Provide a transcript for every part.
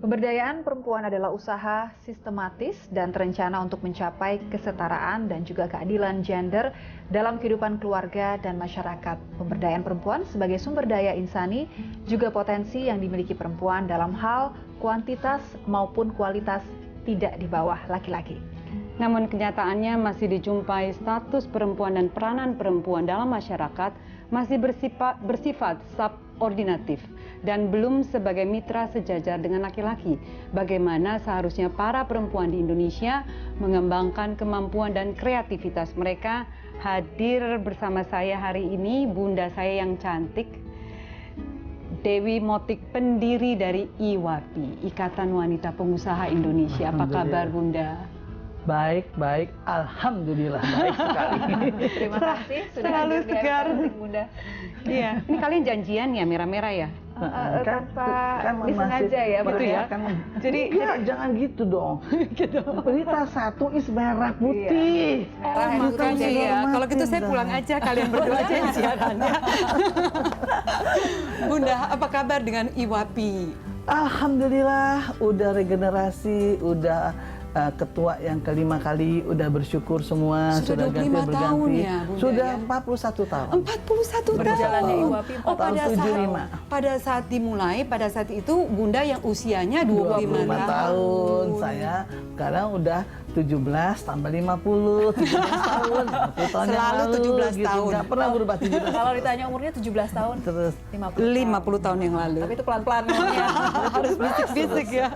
Pemberdayaan perempuan adalah usaha sistematis dan terencana untuk mencapai kesetaraan dan juga keadilan gender dalam kehidupan keluarga dan masyarakat. Pemberdayaan perempuan sebagai sumber daya insani juga potensi yang dimiliki perempuan dalam hal kuantitas maupun kualitas tidak di bawah laki-laki. Namun kenyataannya masih dijumpai status perempuan dan peranan perempuan dalam masyarakat masih bersifat subordinatif dan belum sebagai mitra sejajar dengan laki-laki. Bagaimana seharusnya para perempuan di Indonesia mengembangkan kemampuan dan kreativitas mereka? Hadir bersama saya hari ini Bunda saya yang cantik, Dewi Motik, pendiri dari IWAPI, Ikatan Wanita Pengusaha Indonesia. Apa kabar Bunda? Baik, alhamdulillah baik sekali. Terima kasih sudah Selalu hadir di segar. acara Bunda. Iya, ini kalian janjian ya merah-merah ya? Tanpa masih disengaja ya, gitu Bunda. ya. Jadi jangan gitu dong. Berita satu is merah putih. Merah yang Makanya putih. ya. Kalau gitu saya pulang aja, kalian berdua aja yang siarannya. Bunda, apa kabar dengan IWAPI? Alhamdulillah udah regenerasi, udah ketua yang kelima kali, udah bersyukur semua, Sudah 25 tahun ya, Bunda, sudah ya? 41 tahun. 41 Berjalannya tahun. IWAPI Oh, tahun pada saat dimulai, pada saat itu Bunda yang usianya 25 tahun. Saya sekarang udah 17 tambah 50, 17 tahun. 50 tahun yang Selalu lalu, 17 gitu. tahun. Nggak pernah berubah 17 Kalau ditanya umurnya 17 tahun, terus. 50 tahun yang lalu. Tapi itu pelan-pelan ngomongnya. Harus bisik-bisik ya.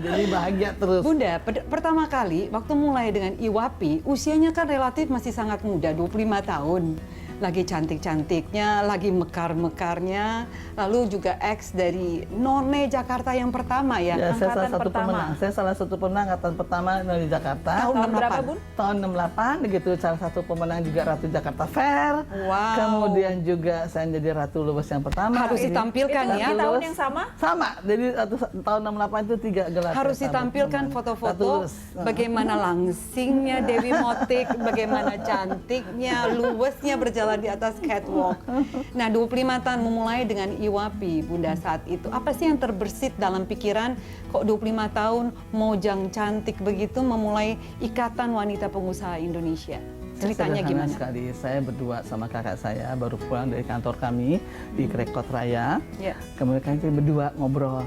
Jadi bahagia terus. Bunda, pertama kali waktu mulai dengan IWAPI, usianya kan relatif masih sangat muda, 25 tahun. Lagi cantik-cantiknya, lagi mekar-mekarnya, lalu juga ex dari None Jakarta yang pertama ya. Ya, saya salah Angkatan satu pertama. pemenang. Saya salah satu pemenang angkatan pertama di Jakarta. Tahun Tahun berapa, 68. Bun? Tahun 68 gitu, salah satu pemenang juga Ratu Jakarta Fair. Wow. Kemudian juga saya jadi Ratu Lubes yang pertama. Harus Ini- ditampilkan Itu ya. di tahun yang sama? Sama. Jadi tahun 68 itu 3 gelar. Harus saya ditampilkan Ratu foto-foto Lubes. bagaimana langsingnya Dewi Motik, bagaimana cantiknya, luwesnya berjalan di atas catwalk. Nah, 25 tahun memulai dengan IWAPI, Bunda, saat itu. Apa sih yang terbersit dalam pikiran kok 25 tahun mojang cantik begitu memulai Ikatan Wanita Pengusaha Indonesia? Ceritanya Sederhana gimana? sekali. Saya berdua sama kakak saya baru pulang dari kantor kami di Krekot Raya. Ya. Kemudian kami berdua ngobrol.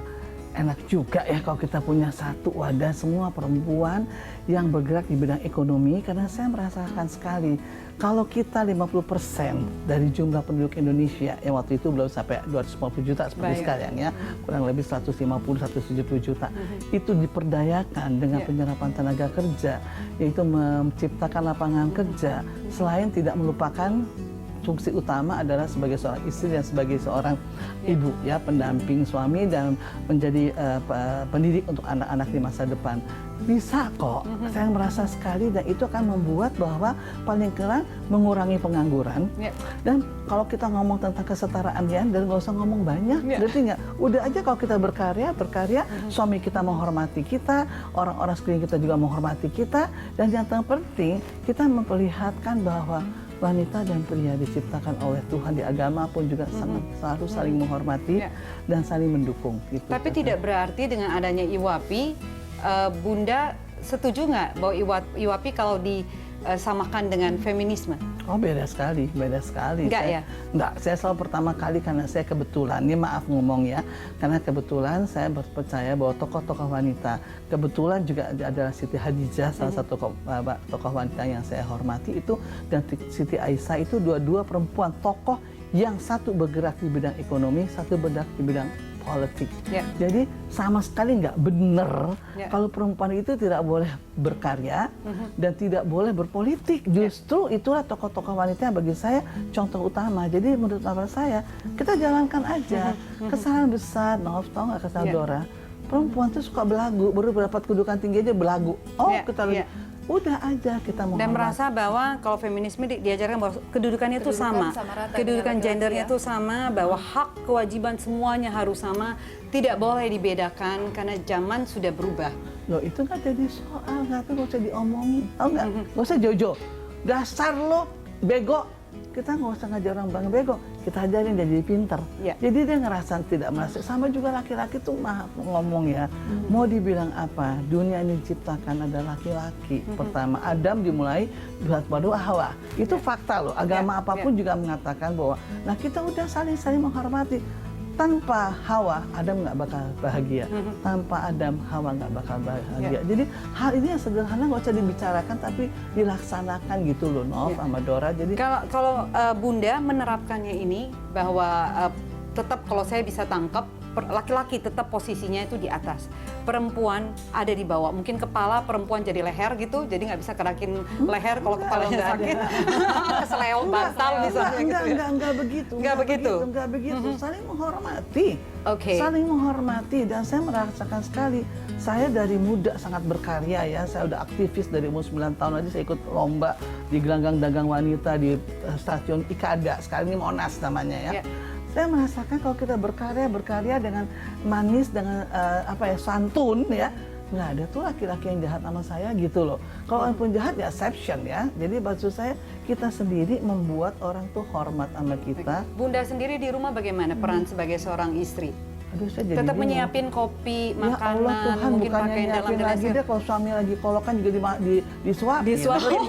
Enak juga ya kalau kita punya satu wadah semua perempuan yang bergerak di bidang ekonomi, karena saya merasakan sekali kalau kita 50% dari jumlah penduduk Indonesia yang waktu itu belum sampai 250 juta seperti Baik. sekarang ya, kurang lebih 150-170 juta, itu diperdayakan dengan penyerapan tenaga kerja, yaitu menciptakan lapangan kerja, selain tidak melupakan fungsi utama adalah sebagai seorang istri dan sebagai seorang ibu ya, pendamping suami dan menjadi pendidik untuk anak-anak di masa depan. Bisa kok, saya merasa sekali, dan itu akan membuat bahwa paling kurang mengurangi pengangguran. Dan kalau kita ngomong tentang kesetaraan gender, nggak usah ngomong banyak, berarti nggak? Udah aja kalau kita berkarya, suami kita menghormati kita, orang-orang sekeliling kita juga menghormati kita, dan yang terpenting kita memperlihatkan bahwa wanita dan pria diciptakan oleh Tuhan di agama pun juga selalu saling menghormati dan saling mendukung. Gitu. Tapi tidak berarti dengan adanya IWAPI, Bunda setuju nggak bahwa IWAPI kalau disamakan dengan feminisme? Oh, beda sekali, beda sekali. Enggak ya? Enggak, saya selalu pertama kali karena saya kebetulan, ini maaf ngomong ya, karena kebetulan saya percaya bahwa tokoh-tokoh wanita, kebetulan juga adalah Siti Hadijah, salah satu tokoh wanita yang saya hormati itu, dan Siti Aisyah itu dua-dua perempuan tokoh yang satu bergerak di bidang ekonomi, satu bergerak di bidang politik. Jadi sama sekali nggak benar kalau perempuan itu tidak boleh berkarya dan tidak boleh berpolitik. Justru itulah tokoh-tokoh wanita yang bagi saya contoh utama. Jadi menurut saya kita jalankan aja. Kesalahan besar, tau nggak kesalahan Dora? Perempuan tuh suka belagu, baru dapat kedudukan tinggi aja belagu. Kita lebih. Udah aja kita mau. Dan merasa bahwa kalau feminisme diajarkan bahwa kedudukannya itu sama, kedudukan gendernya itu sama, bahwa hak kewajiban semuanya harus sama, tidak boleh dibedakan karena zaman sudah berubah. Loh, itu nggak jadi soal, nggak usah diomongin, tau nggak? Nggak usah jojo, dasar lo bego. Kita nggak usah ngajar orang bang bego, kita ajarin dia jadi pinter. Ya. Jadi dia ngerasa tidak merasa. Sama juga laki-laki tuh ngomong ya, mau dibilang apa, dunia ini diciptakan ada laki-laki. Pertama, Adam dimulai baru Hawa. Itu fakta loh, agama apapun juga mengatakan bahwa, nah kita udah saling-saling menghormati. Tanpa Hawa, Adam nggak bakal bahagia. Tanpa Adam, Hawa nggak bakal bahagia. Jadi hal ini yang sederhana nggak usah dibicarakan, tapi dilaksanakan gitu loh, Nov sama Dora. Jadi kalau Bunda menerapkannya ini bahwa tetap kalau saya bisa tangkap, laki-laki tetap posisinya itu di atas, perempuan ada di bawah. Mungkin kepala perempuan jadi leher gitu, jadi nggak bisa gerakin leher kalau kepalanya sakit. Seleo bantal misalnya gitu ya. Enggak begitu. Enggak begitu. Saling menghormati. Saling menghormati, dan saya merasakan sekali. Saya dari muda sangat berkarya ya. Saya udah aktivis dari umur 9 tahun aja, saya ikut lomba di gelanggang dagang wanita di stasiun Ikada. Sekarang ini Monas namanya ya. Saya merasakan kalau kita berkarya dengan manis, dengan santun ya, nggak ada tuh laki-laki yang jahat sama saya gitu loh. Kalau pun jahat ya exception ya. Jadi maksud saya kita sendiri membuat orang tuh hormat sama kita. Bunda sendiri di rumah bagaimana peran sebagai seorang istri? Aduh, saya jadi tetap bingung. menyiapin kopi, makanan, ya Allah, Tuhan, mungkin pakaian dalam lagi deh, kalau suami lagi kolokan juga disuapin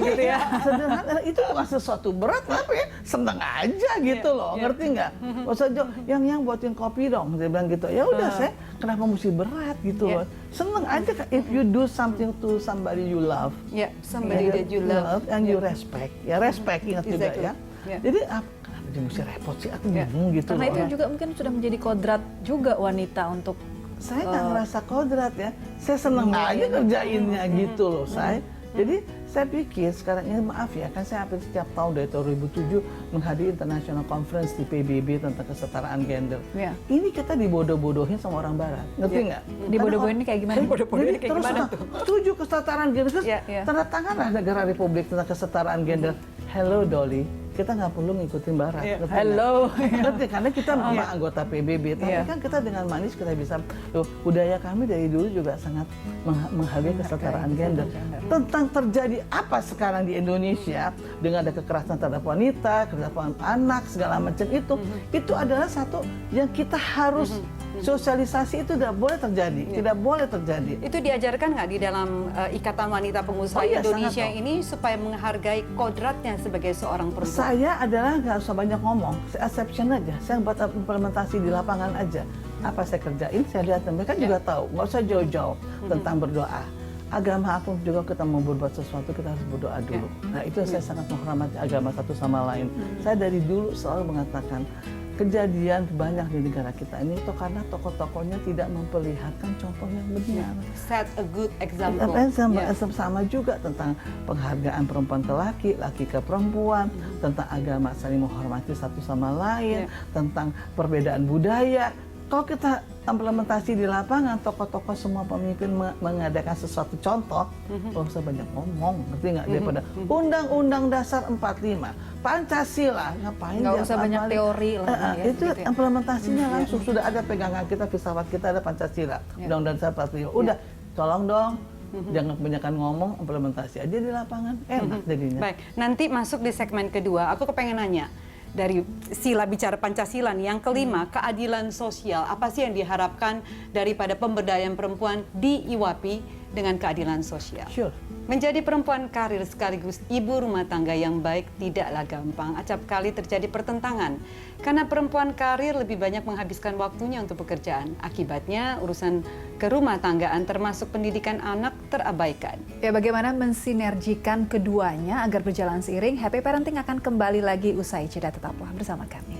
gitu ya. Sederhana, itu bukan sesuatu berat, tapi seneng aja gitu loh, ngerti nggak? Maksudnya yang buatin kopi dong, dia bilang gitu. Ya udah, saya kenapa mesti berat gitu loh? Seneng aja, if you do something to somebody you love, somebody that you love and you respect, ya respect, ingat juga ya. Jadi dia mesti repot sih, aku bingung gitu. Karena itu juga mungkin sudah menjadi kodrat juga wanita untuk. Saya nggak ngerasa kodrat ya, saya seneng aja kerjainnya gitu loh saya. Jadi saya pikir sekarang ini, maaf ya, kan saya hampir setiap tahun dari tahun 2007 menghadiri International Conference di PBB tentang kesetaraan gender. Ini kita dibodoh-bodohin sama orang Barat, ngerti nggak? Dibodoh-bodohin ini kayak gimana? Jadi terus setuju kesetaraan gender, terus tanda tanganlah negara Republik tentang kesetaraan gender. Hello Dolly, kita nggak perlu ngikutin Barat. Hello. Ngerti? Karena kita memang anggota PBB, tapi kan kita dengan manis kita bisa, loh, budaya kami dari dulu juga sangat menghargai kesetaraan gender. Tentang terjadi apa sekarang di Indonesia dengan ada kekerasan terhadap wanita, kekerasan anak, segala macam itu adalah satu yang kita harus sosialisasi, itu tidak boleh terjadi, tidak boleh terjadi. Itu diajarkan nggak di dalam Ikatan Wanita Pengusaha Indonesia ini supaya menghargai kodratnya sebagai seorang perempuan? Saya adalah nggak usah banyak ngomong, saya exception aja, saya buat implementasi di lapangan aja. Apa saya kerjain, saya lihat, mereka juga tahu, nggak usah jauh-jauh tentang berdoa. Agama aku juga, kita mau berbuat sesuatu kita harus berdoa dulu. Nah itu saya sangat menghormati agama satu sama lain. Saya dari dulu selalu mengatakan, kejadian banyak di negara kita ini itu karena tokoh-tokohnya tidak memperlihatkan contoh yang benar. Set a good example. Sama juga tentang penghargaan perempuan ke laki, laki ke perempuan, tentang agama saling menghormati satu sama lain, tentang perbedaan budaya. Kalau kita implementasi di lapangan, tokoh-tokoh semua pemimpin mengadakan sesuatu contoh, nggak usah banyak ngomong, ngerti nggak? Daripada Undang-Undang Dasar 45, Pancasila, ngapain? Nggak usah banyak teori lah. Itu gitu implementasinya langsung, sudah ada pegangan kita, filsafat kita ada Pancasila, Undang-Undang Dasar 45. Udah, tolong dong. Jangan kebanyakan ngomong, implementasi aja di lapangan, enak jadinya. Baik, nanti masuk di segmen kedua, aku kepengen nanya, dari sila bicara Pancasila nih, yang kelima, keadilan sosial. Apa sih yang diharapkan daripada pemberdayaan perempuan di IWAPI dengan keadilan sosial? Menjadi perempuan karir sekaligus ibu rumah tangga yang baik tidaklah gampang. Acap kali terjadi pertentangan. Karena perempuan karir lebih banyak menghabiskan waktunya untuk pekerjaan. Akibatnya urusan kerumah tanggaan termasuk pendidikan anak terabaikan. Ya, bagaimana mensinergikan keduanya agar berjalan seiring? Happy Parenting akan kembali lagi usai jeda, tetaplah bersama kami.